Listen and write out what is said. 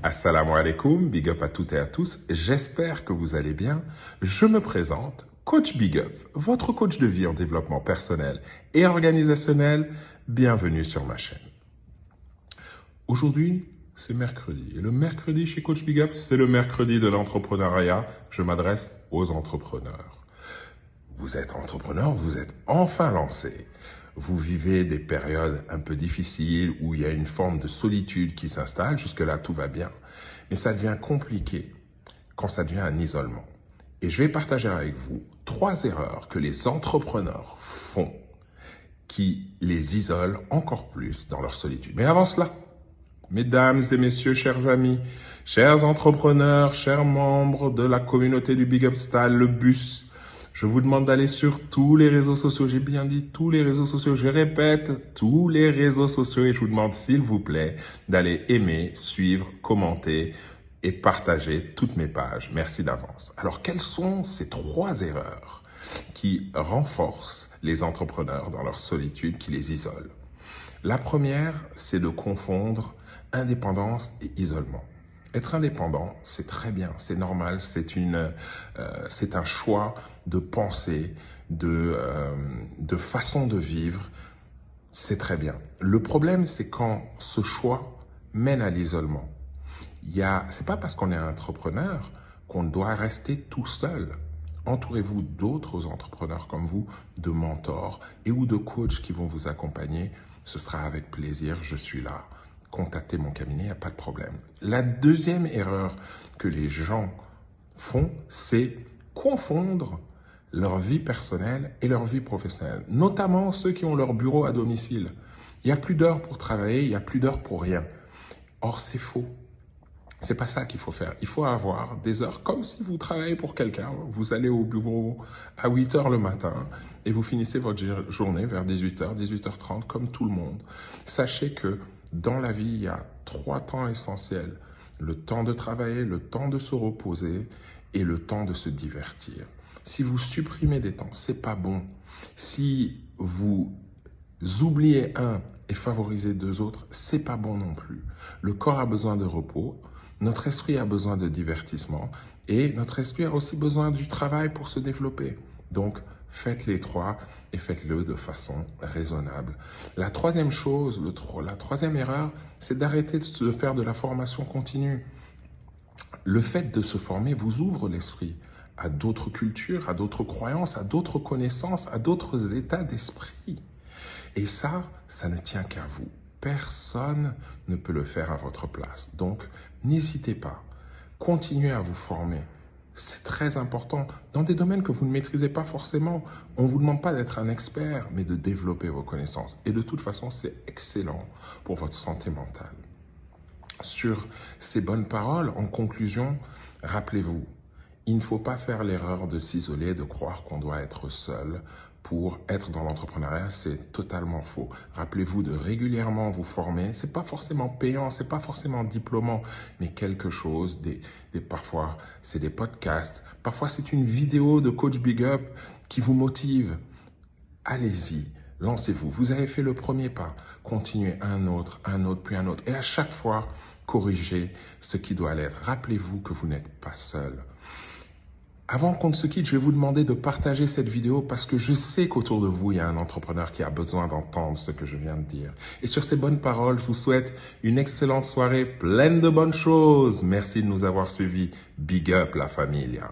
Assalamu alaikum, big up à toutes et à tous, j'espère que vous allez bien. Je me présente, Coach Big Up, votre coach de vie en développement personnel et organisationnel. Bienvenue sur ma chaîne. Aujourd'hui, c'est mercredi. Et le mercredi chez Coach Big Up, c'est le mercredi de l'entrepreneuriat. Je m'adresse aux entrepreneurs. Vous êtes entrepreneur, vous êtes enfin lancé. Vous vivez des périodes un peu difficiles où il y a une forme de solitude qui s'installe. Jusque-là, tout va bien. Mais ça devient compliqué quand ça devient un isolement. Et je vais partager avec vous 3 erreurs que les entrepreneurs font qui les isolent encore plus dans leur solitude. Mais avant cela, mesdames et messieurs, chers amis, chers entrepreneurs, chers membres de la communauté du Big Up Style, le bus, je vous demande d'aller sur tous les réseaux sociaux. J'ai bien dit tous les réseaux sociaux. Je répète, tous les réseaux sociaux. Et je vous demande, s'il vous plaît, d'aller aimer, suivre, commenter et partager toutes mes pages. Merci d'avance. Alors, quelles sont ces 3 erreurs qui renforcent les entrepreneurs dans leur solitude, qui les isolent? La première, c'est de confondre indépendance et isolement. Être indépendant, c'est très bien, c'est normal, c'est un choix de pensée, de façon de vivre, c'est très bien. Le problème, c'est quand ce choix mène à l'isolement. C'est pas parce qu'on est entrepreneur qu'on doit rester tout seul. Entourez-vous d'autres entrepreneurs comme vous, de mentors et ou de coachs qui vont vous accompagner. Ce sera avec plaisir, je suis là. Contactez mon cabinet, il n'y a pas de problème. La deuxième erreur que les gens font, c'est confondre leur vie personnelle et leur vie professionnelle, notamment ceux qui ont leur bureau à domicile. Il n'y a plus d'heures pour travailler, il n'y a plus d'heures pour rien. Or, c'est faux. C'est pas ça qu'il faut faire. Il faut avoir des heures comme si vous travaillez pour quelqu'un. Vous allez au bureau à 8 heures le matin et vous finissez votre journée vers 18h, 18h30 comme tout le monde. Sachez que dans la vie, il y a 3 temps essentiels. Le temps de travailler, le temps de se reposer et le temps de se divertir. Si vous supprimez des temps, c'est pas bon. Si vous oubliez un et favorisez 2 autres, c'est pas bon non plus. Le corps a besoin de repos, notre esprit a besoin de divertissement et notre esprit a aussi besoin du travail pour se développer. Donc, faites les 3 et faites-le de façon raisonnable. La troisième chose, la troisième erreur, c'est d'arrêter de faire de la formation continue. Le fait de se former vous ouvre l'esprit à d'autres cultures, à d'autres croyances, à d'autres connaissances, à d'autres états d'esprit. Et ça ne tient qu'à vous. Personne ne peut le faire à votre place. Donc, n'hésitez pas. Continuez à vous former. C'est très important. Dans des domaines que vous ne maîtrisez pas forcément, on ne vous demande pas d'être un expert, mais de développer vos connaissances. Et de toute façon, c'est excellent pour votre santé mentale. Sur ces bonnes paroles, en conclusion, rappelez-vous, il ne faut pas faire l'erreur de s'isoler, de croire qu'on doit être seul pour être dans l'entrepreneuriat, c'est totalement faux. Rappelez-vous de régulièrement vous former. C'est pas forcément payant, c'est pas forcément diplômant, mais quelque chose. Parfois, c'est des podcasts. Parfois, c'est une vidéo de Coach Big Up qui vous motive. Allez-y, lancez-vous. Vous avez fait le premier pas. Continuez un autre, puis un autre. Et à chaque fois, corrigez ce qui doit l'être. Rappelez-vous que vous n'êtes pas seul. Avant qu'on ne se quitte, je vais vous demander de partager cette vidéo parce que je sais qu'autour de vous, il y a un entrepreneur qui a besoin d'entendre ce que je viens de dire. Et sur ces bonnes paroles, je vous souhaite une excellente soirée pleine de bonnes choses. Merci de nous avoir suivis. Big up la familia.